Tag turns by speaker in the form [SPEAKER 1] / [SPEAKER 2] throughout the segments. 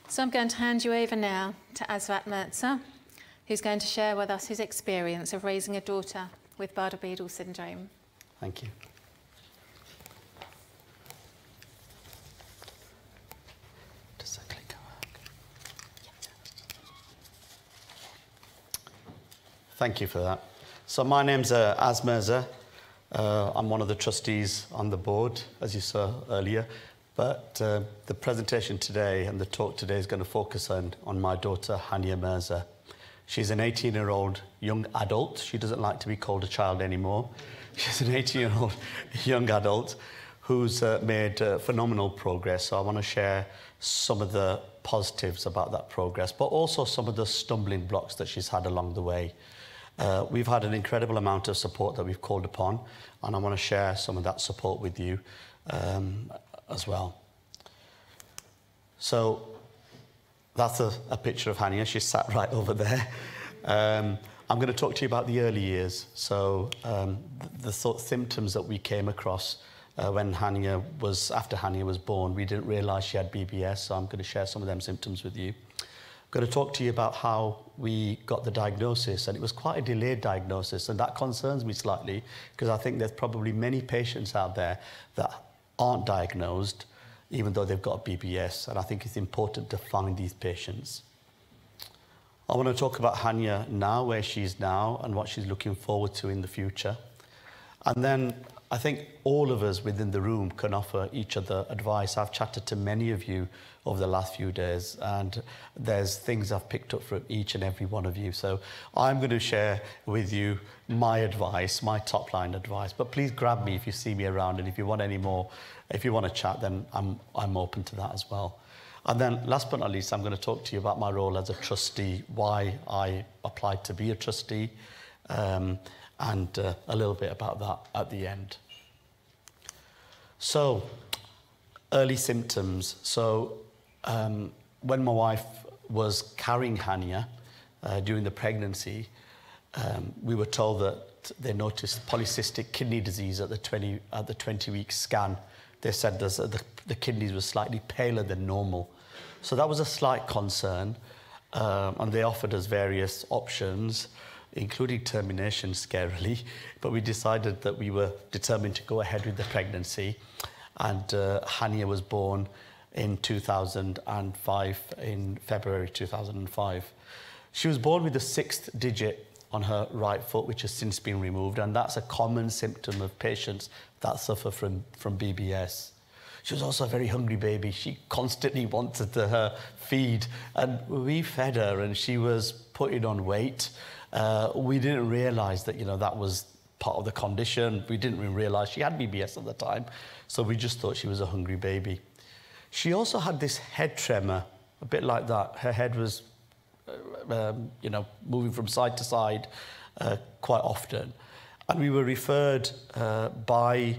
[SPEAKER 1] So I'm going to hand you over now to Azrat Mirza, who's going to share with us his experience of raising a daughter with Bardet-Biedl syndrome.
[SPEAKER 2] Thank you. Does that clicker work? Thank you for that. So my name's Azrat Mirza. I'm one of the trustees on the board, as you saw earlier. But the presentation today and the talk today is going to focus on my daughter, Hania Mirza. She's an 18-year-old young adult. She doesn't like to be called a child anymore. She's an 18-year-old young adult who's made phenomenal progress. So I want to share some of the positives about that progress, but also some of the stumbling blocks that she's had along the way. We've had an incredible amount of support that we've called upon, and I want to share some of that support with you as well. So that's a picture of Hania. She's sat right over there. I'm going to talk to you about the early years. So the sort of symptoms that we came across when after Hania was born, we didn't realise she had BBS, so I'm going to share some of them symptoms with you. I'm going to talk to you about how we got the diagnosis, and it was quite a delayed diagnosis, and that concerns me slightly because I think there's probably many patients out there that aren't diagnosed even though they've got BBS, and I think it's important to find these patients. I want to talk about Hania now, where she's now, and what she's looking forward to in the future. And then I think all of us within the room can offer each other advice. I've chatted to many of you over the last few days, and there's things I've picked up from each and every one of you. So I'm going to share with you my advice, my top line advice, but please grab me if you see me around, and if you want any more, if you want to chat, then I'm open to that as well. And then last but not least, I'm going to talk to you about my role as a trustee, why I applied to be a trustee, and a little bit about that at the end. So, early symptoms. So, when my wife was carrying Hania during the pregnancy, we were told that they noticed polycystic kidney disease at the 20-week scan. They said the kidneys were slightly paler than normal. So that was a slight concern, and they offered us various options, including termination, scarily, but we decided that we were determined to go ahead with the pregnancy, and Hania was born in 2005, in February 2005. She was born with the 6th digit on her right foot, which has since been removed, and that's a common symptom of patients that suffer from BBS. She was also a very hungry baby. She constantly wanted her feed, and we fed her, and she was putting on weight. We didn't realise that, that was part of the condition. We didn't even realise she had BBS at the time, so we just thought she was a hungry baby. She also had this head tremor, a bit like that. Her head was, moving from side to side quite often. And we were referred by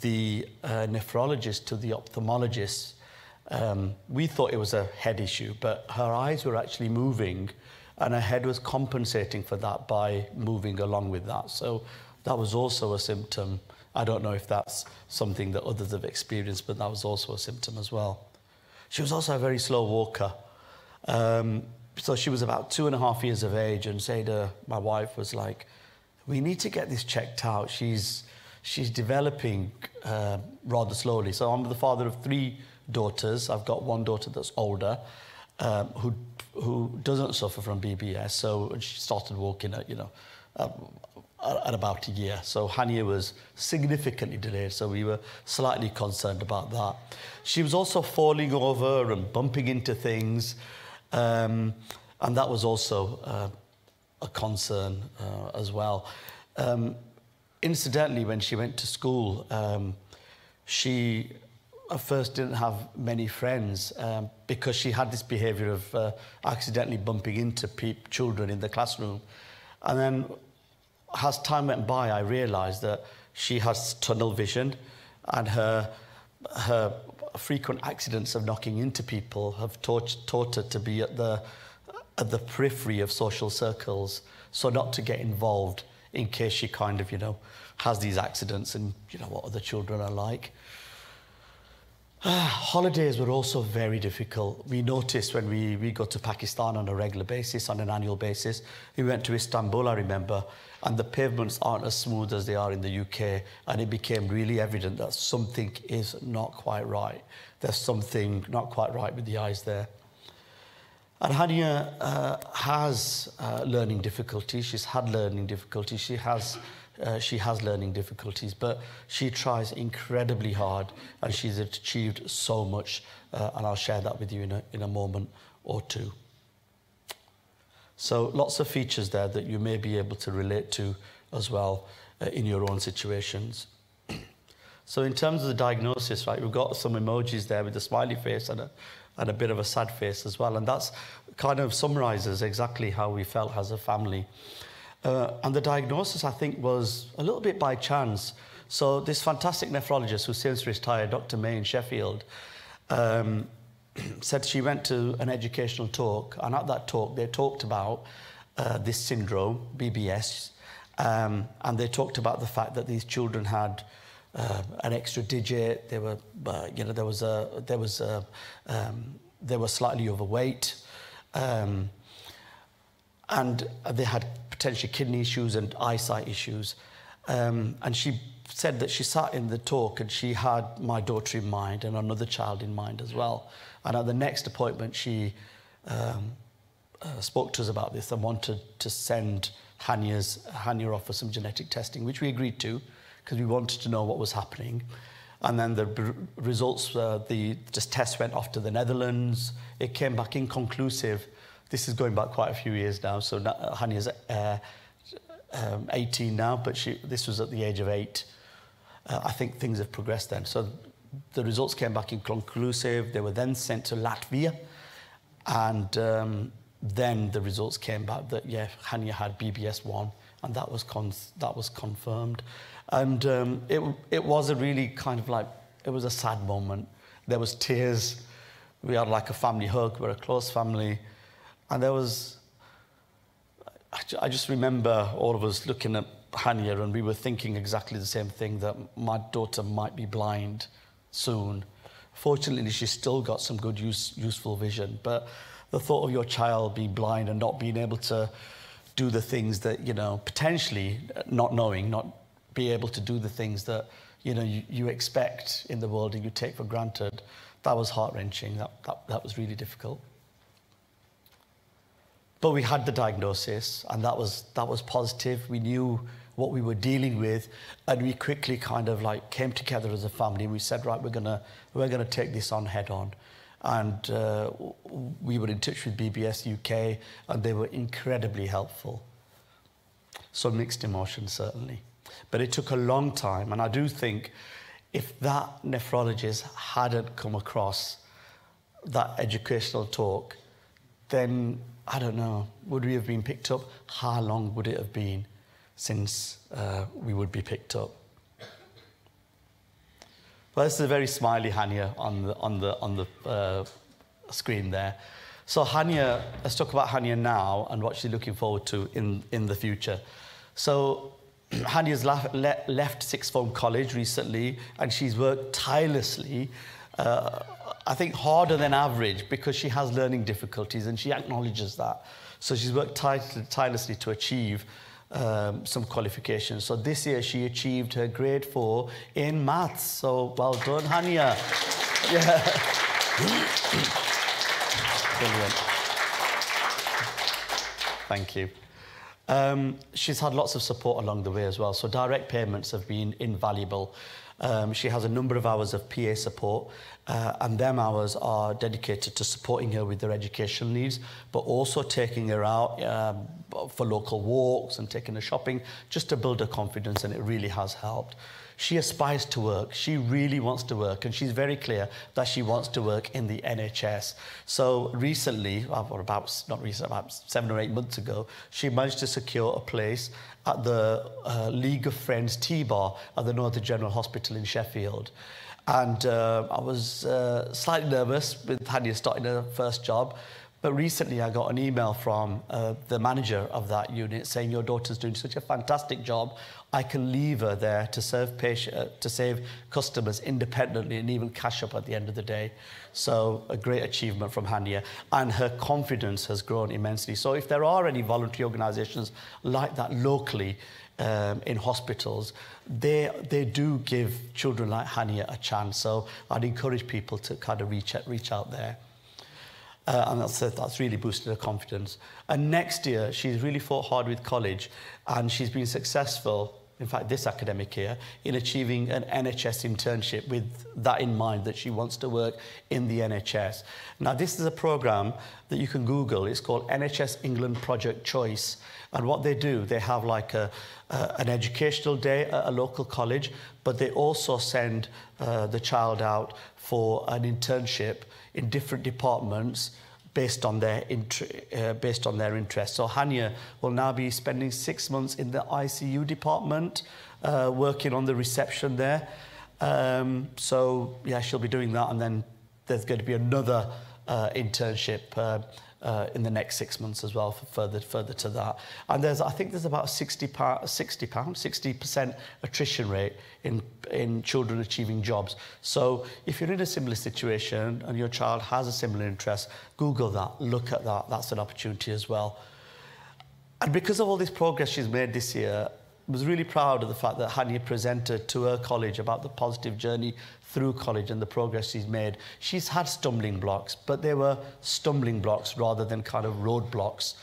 [SPEAKER 2] the nephrologist to the ophthalmologist. We thought it was a head issue, but her eyes were actually moving, and her head was compensating for that by moving along with that. So that was also a symptom. I don't know if that's something that others have experienced, but that was also a symptom as well. She was also a very slow walker. So she was about 2.5 years of age, and my wife was like, we need to get this checked out. She's developing rather slowly. So I'm the father of 3 daughters. I've got one daughter that's older, who doesn't suffer from BBS. So she started walking at about a year. So Hania was significantly delayed, so we were slightly concerned about that. She was also falling over and bumping into things, and that was also a concern as well. Incidentally, when she went to school, she at first didn't have many friends because she had this behaviour of accidentally bumping into children in the classroom. And then as time went by, I realised that she has tunnel vision, and her frequent accidents of knocking into people have taught her to be at the periphery of social circles, so not to get involved in case she kind of, has these accidents and what other children are like. Holidays were also very difficult. We noticed when we go to Pakistan on a regular basis, on an annual basis. We went to Istanbul, I remember, and the pavements aren't as smooth as they are in the UK, and it became really evident that something is not quite right. There's something not quite right with the eyes there. And Hania has learning difficulties. She's had learning difficulties. She has learning difficulties, but she tries incredibly hard, and she's achieved so much, and I'll share that with you in a moment or two. So lots of features there that you may be able to relate to as well in your own situations. So in terms of the diagnosis, right, we've got some emojis there with a smiley face and a bit of a sad face as well, and that's kind of summarizes exactly how we felt as a family. And the diagnosis, I think, was a little bit by chance. So this fantastic nephrologist who's since retired, Dr. May in Sheffield, said she went to an educational talk, and at that talk they talked about this syndrome, BBS, and they talked about the fact that these children had an extra digit. They were, you know, they were slightly overweight, and they had potentially kidney issues and eyesight issues. And she said that she sat in the talk and she had my daughter in mind and another child in mind as well. And at the next appointment, she spoke to us about this and wanted to send Hania off for some genetic testing, which we agreed to because we wanted to know what was happening. And then the results, the test went off to the Netherlands. It came back inconclusive. This is going back quite a few years now. So Hania's 18 now, but this was at the age of 8. I think things have progressed then. So the results came back inconclusive. They were then sent to Latvia. And then the results came back that, yeah, Hania had BBS1, and that was confirmed. And it was a really kind of like, it was a sad moment. There was tears. We had like a family hug. We're a close family. And there was, I just remember all of us looking at Hania, and we were thinking exactly the same thing, that my daughter might be blind soon. Fortunately, she's still got some good useful vision, but the thought of your child being blind and not being able to do the things that, you know, potentially not be able to do the things that, you know, you expect in the world and you take for granted, that was heart-wrenching. That was really difficult. But we had the diagnosis, and that was positive. We knew what we were dealing with, and we quickly kind of like came together as a family. We said, right, we're gonna take this on head on, and we were in touch with BBS UK, and they were incredibly helpful. Some mixed emotions, certainly, but it took a long time. And I do think if that nephrologist hadn't come across that educational talk, then I don't know, would we have been picked up? How long would it have been since we would be picked up? Well, this is a very smiley Hania on the screen there. So Hania, let's talk about Hania now and what she's looking forward to in the future. So Hania's left sixth form college recently, and she's worked tirelessly, I think harder than average, because she has learning difficulties, and she acknowledges that. So she's worked tirelessly to achieve some qualifications. So this year she achieved her grade 4 in maths. So well done, Hania. Yeah. Brilliant. Thank you. She's had lots of support along the way as well. So direct payments have been invaluable. She has a number of hours of PA support, and them hours are dedicated to supporting her with her educational needs, but also taking her out for local walks and taking her shopping, just to build her confidence, and it really has helped. She aspires to work. She really wants to work, and she's very clear that she wants to work in the NHS. So recently, or about 7 or 8 months ago, she managed to secure a place at the League of Friends Tea Bar at the Northern General Hospital in Sheffield. And I was slightly nervous with Hania starting her first job, But recently I got an email from the manager of that unit saying, your daughter's doing such a fantastic job, I can leave her there to save customers independently and even cash up at the end of the day. So a great achievement from Hania, and her confidence has grown immensely. So if there are any voluntary organisations like that locally in hospitals, they do give children like Hania a chance. So I'd encourage people to kind of reach out there. And that's really boosted her confidence. And next year, she's really fought hard with college, and she's been successful, in fact, this academic year, in achieving an NHS internship with that in mind, that she wants to work in the NHS. Now, this is a programme that you can Google. It's called NHS England Project Choice. And what they do, they have like an educational day at a local college, but they also send the child out for an internship in different departments based on their interests. So Hania will now be spending 6 months in the ICU department, working on the reception there. So yeah, she'll be doing that, and then there's going to be another internship in the next 6 months as well, for further to that. And I think there's about 60% attrition rate in children achieving jobs. So if you're in a similar situation and your child has a similar interest, Google that, look at that. That's an opportunity as well. And because of all this progress she's made this year, I was really proud of the fact that Hania presented to her college about the positive journey through college and the progress she's made. She's had stumbling blocks, but they were stumbling blocks rather than kind of roadblocks,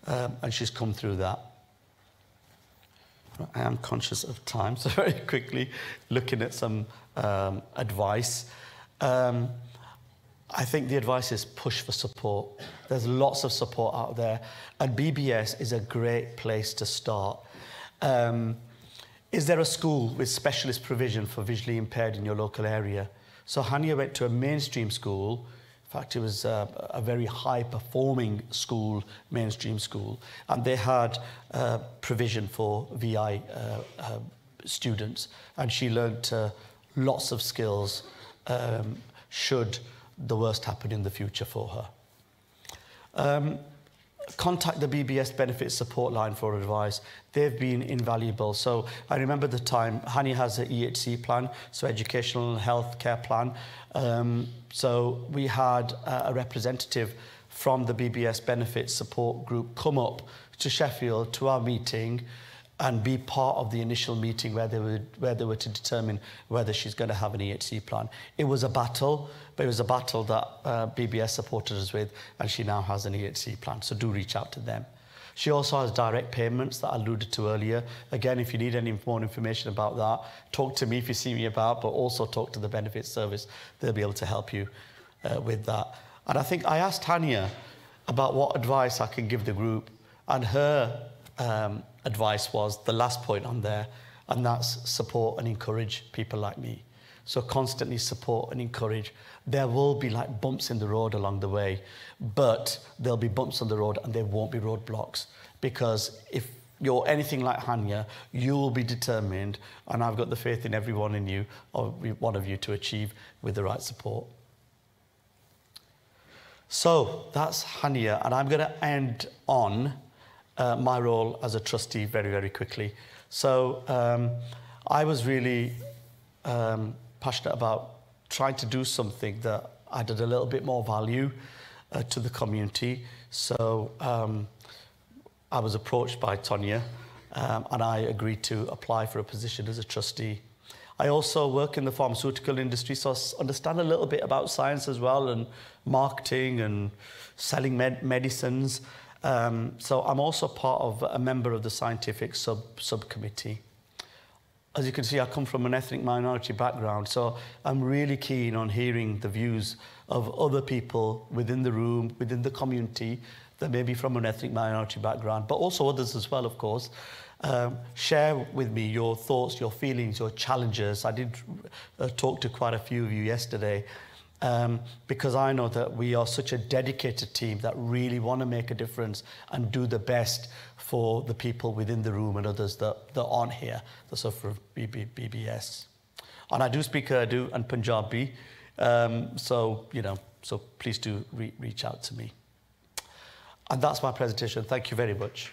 [SPEAKER 2] and she's come through that. I am conscious of time, so very quickly looking at some advice. I think the advice is push for support. There's lots of support out there, and BBS is a great place to start. Is there a school with specialist provision for visually impaired in your local area? So Hania went to a mainstream school. In fact, it was a very high-performing school, mainstream school, and they had provision for VI students, and she learned lots of skills should the worst happen in the future for her. Contact the BBS Benefits Support Line for advice. They've been invaluable. So I remember the time, Hania has an EHC plan, so Educational and Health Care Plan. So we had a representative from the BBS Benefits Support Group come up to Sheffield to our meeting and be part of the initial meeting where they were to determine whether she's going to have an EHC plan. It was a battle, but it was a battle that BBS supported us with, and she now has an EHC plan, so do reach out to them. She also has direct payments that I alluded to earlier. Again, if you need any more information about that, talk to me if you see me about, but also talk to the Benefits Service. They'll be able to help you with that. And I think I asked Hania about what advice I can give the group, and her advice was the last point on there, and that's support and encourage people like me. So constantly support and encourage. There will be like bumps in the road along the way, but there'll be bumps on the road and there won't be roadblocks, because if you're anything like Hania, you will be determined, and I've got the faith in every one of you to achieve with the right support. So that's Hania, and I'm going to end on my role as a trustee very, very quickly. So I was really passionate about trying to do something that added a little bit more value to the community. So I was approached by Tonya, and I agreed to apply for a position as a trustee. I also work in the pharmaceutical industry, so I understand a little bit about science as well, and marketing and selling medicines. So I'm also part of a member of the scientific subcommittee. As you can see, I come from an ethnic minority background, so I'm really keen on hearing the views of other people within the room, within the community, that may be from an ethnic minority background, but also others as well, of course. Share with me your thoughts, your feelings, your challenges. I did talk to quite a few of you yesterday, because I know that we are such a dedicated team that really want to make a difference and do the best for the people within the room and others that aren't here, that suffer of BBS. And I do speak Urdu and Punjabi, so please do reach out to me. And that's my presentation. Thank you very much.